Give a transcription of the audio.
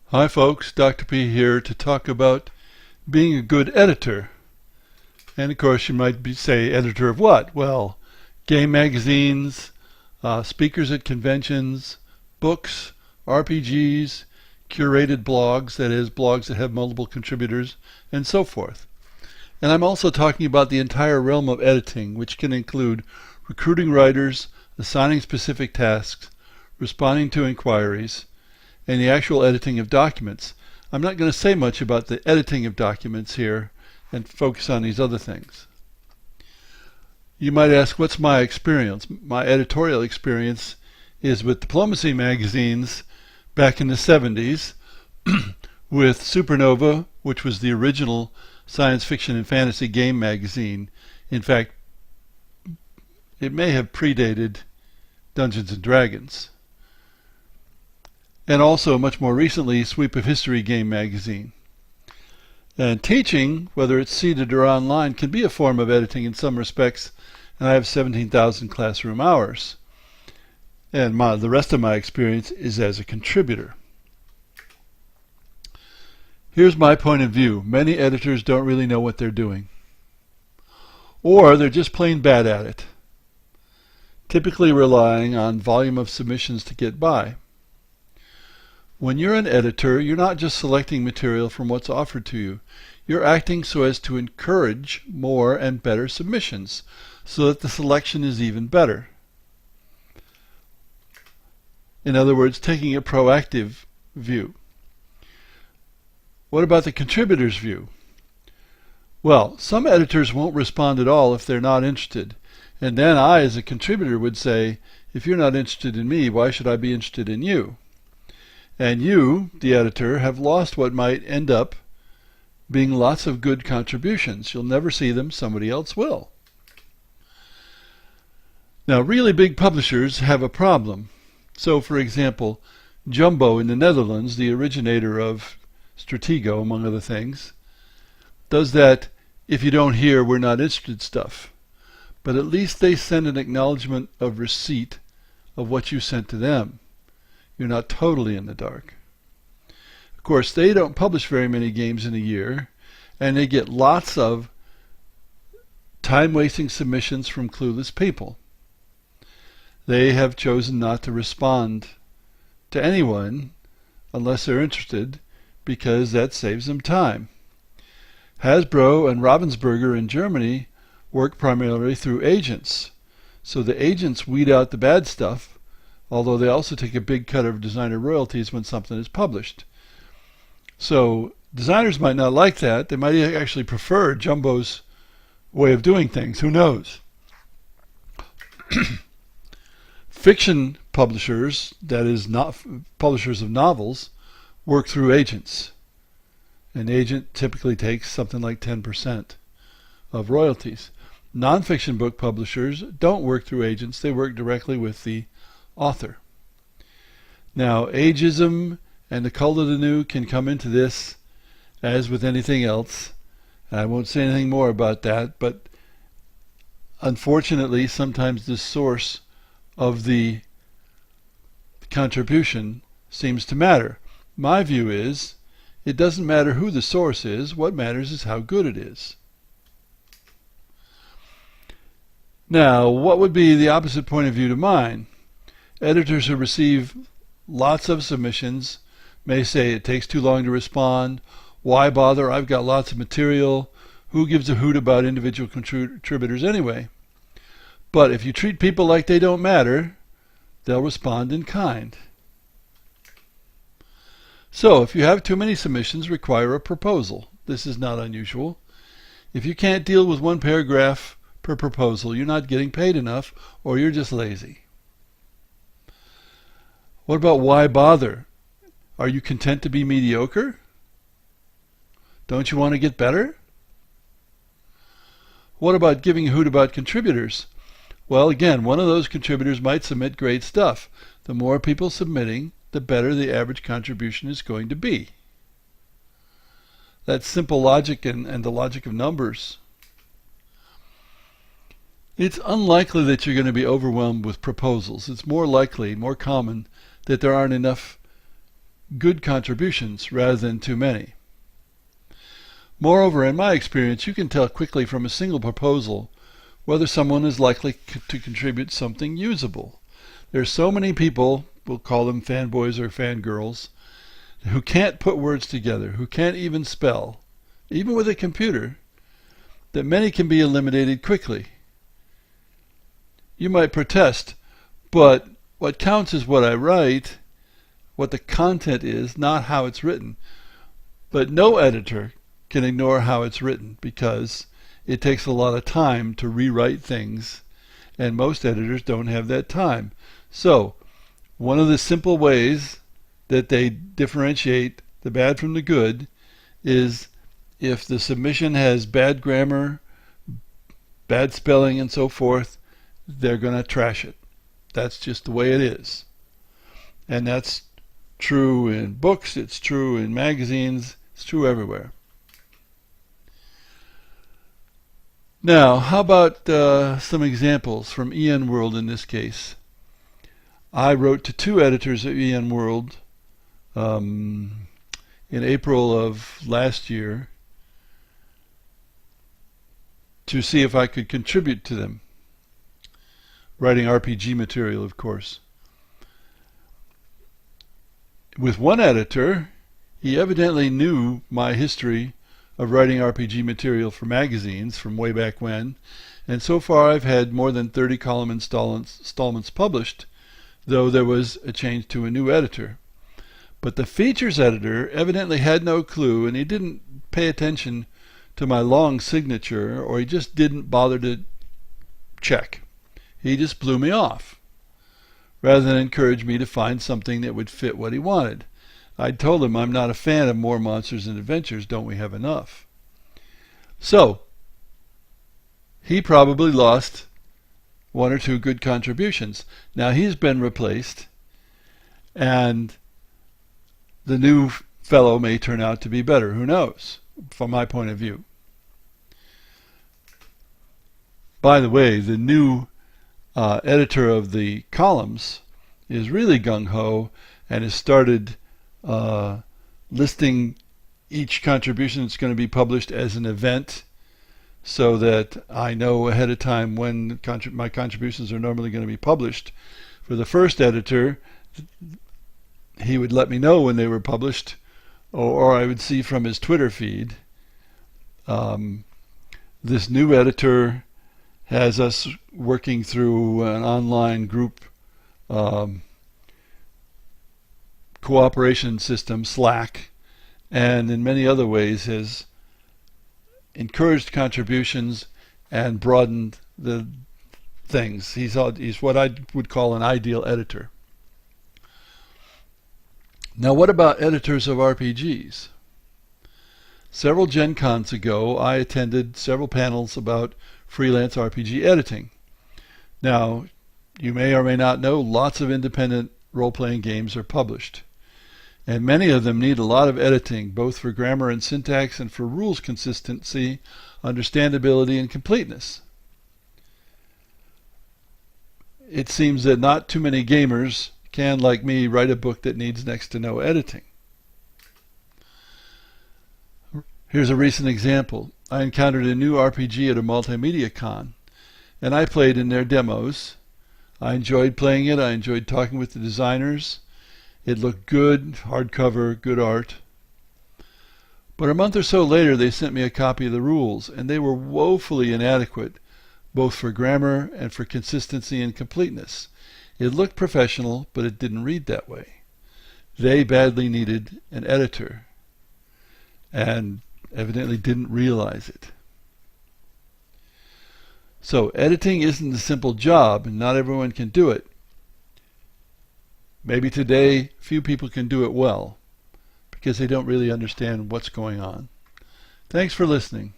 Hi folks, Dr. P here to talk about being a good editor. And of course you might say editor of what? Well, game magazines, speakers at conventions, books, RPGs, curated blogs, that is blogs that have multiple contributors, and so forth. And I'm also talking about the entire realm of editing, which can include recruiting writers, assigning specific tasks, responding to inquiries, and the actual editing of documents. I'm not going to say much about the editing of documents here and focus on these other things. You might ask, what's my experience? My editorial experience is with diplomacy magazines back in the 70s, with Supernova, which was the original science fiction and fantasy game magazine. In fact, it may have predated Dungeons and Dragons. And also, much more recently, Sweep of History game magazine. And teaching, whether it's seated or online, can be a form of editing in some respects, and I have 17,000 classroom hours. And the rest of my experience is as a contributor. Here's my point of view. Many editors don't really know what they're doing. Or they're just plain bad at it, typically relying on volume of submissions to get by. When you're an editor, you're not just selecting material from what's offered to you. You're acting so as to encourage more and better submissions, so that the selection is even better. In other words, taking a proactive view. What about the contributor's view? Well, some editors won't respond at all if they're not interested. And then I, as a contributor, would say, if you're not interested in me, why should I be interested in you? And you, the editor, have lost what might end up being lots of good contributions. You'll never see them, somebody else will. Now, really big publishers have a problem. So, for example, Jumbo in the Netherlands, the originator of Stratego, among other things, does that if you don't hear, we're not interested stuff. But at least they send an acknowledgement of receipt of what you sent to them. You're not totally in the dark. Of course, they don't publish very many games in a year, and they get lots of time-wasting submissions from clueless people. They have chosen not to respond to anyone unless they're interested, because that saves them time. Hasbro and Ravensburger in Germany work primarily through agents. So the agents weed out the bad stuff, although they also take a big cut of designer royalties when something is published. So designers might not like that. They might actually prefer Jumbo's way of doing things. Who knows? Fiction publishers, that is, not publishers of novels, work through agents. An agent typically takes something like 10% of royalties. Nonfiction book publishers don't work through agents. They work directly with the author. Now, ageism and the cult of the new can come into this, as with anything else. And I won't say anything more about that, but unfortunately, sometimes the source of the contribution seems to matter. My view is, it doesn't matter who the source is. What matters is how good it is. Now, what would be the opposite point of view to mine? Editors who receive lots of submissions may say it takes too long to respond. Why bother? I've got lots of material. Who gives a hoot about individual contributors anyway? But if you treat people like they don't matter, they'll respond in kind. So if you have too many submissions, require a proposal. This is not unusual. If you can't deal with one paragraph per proposal, you're not getting paid enough, or you're just lazy. What about why bother? Are you content to be mediocre? Don't you want to get better? What about giving a hoot about contributors? Well, again, one of those contributors might submit great stuff. The more people submitting, the better the average contribution is going to be. That's simple logic and the logic of numbers. It's unlikely that you're going to be overwhelmed with proposals. It's more likely, more common, that there aren't enough good contributions rather than too many. Moreover, in my experience, you can tell quickly from a single proposal whether someone is likely to contribute something usable. There's so many people, we'll call them fanboys or fangirls, who can't put words together, who can't even spell, even with a computer, that many can be eliminated quickly. You might protest, but what counts is what I write, what the content is, not how it's written. But no editor can ignore how it's written because it takes a lot of time to rewrite things, and most editors don't have that time. So, one of the simple ways that they differentiate the bad from the good is if the submission has bad grammar, bad spelling, and so forth, they're going to trash it. That's just the way it is. And that's true in books, it's true in magazines, it's true everywhere. Now, how about some examples from EN World in this case? I wrote to 2 editors at EN World in April of last year to see if I could contribute to them. Writing RPG material, of course. With one editor, he evidently knew my history of writing RPG material for magazines from way back when, and so far I've had more than 30 column installments published, though there was a change to a new editor. But the features editor evidently had no clue, and he didn't pay attention to my long signature, or he just didn't bother to check. He just blew me off, rather than encourage me to find something that would fit what he wanted. I told him I'm not a fan of more monsters and adventures, don't we have enough? So, he probably lost 1 or 2 good contributions. Now he's been replaced, and the new fellow may turn out to be better. Who knows, from my point of view. By the way, the new editor of the columns is really gung-ho and has started listing each contribution that's going to be published as an event, so that I know ahead of time when my contributions are normally going to be published. For the first editor, he would let me know when they were published, or I would see from his Twitter feed. This new editor has us working through an online group cooperation system, Slack, and in many other ways has encouraged contributions and broadened the things. He's what I would call an ideal editor. Now, what about editors of RPGs? Several Gen Cons ago, I attended several panels about freelance RPG editing. Now, you may or may not know, lots of independent role-playing games are published, and many of them need a lot of editing, both for grammar and syntax and for rules consistency, understandability, and completeness. It seems that not too many gamers can, like me, write a book that needs next to no editing. Here's a recent example. I encountered a new RPG at a multimedia con, and I played in their demos. I enjoyed playing it. I enjoyed talking with the designers. It looked good, hardcover, good art. But a month or so later, they sent me a copy of the rules, and they were woefully inadequate, both for grammar and for consistency and completeness. It looked professional, but it didn't read that way. They badly needed an editor, and evidently didn't realize it. So editing isn't a simple job, and not everyone can do it. Maybe today few people can do it well because they don't really understand what's going on. Thanks for listening.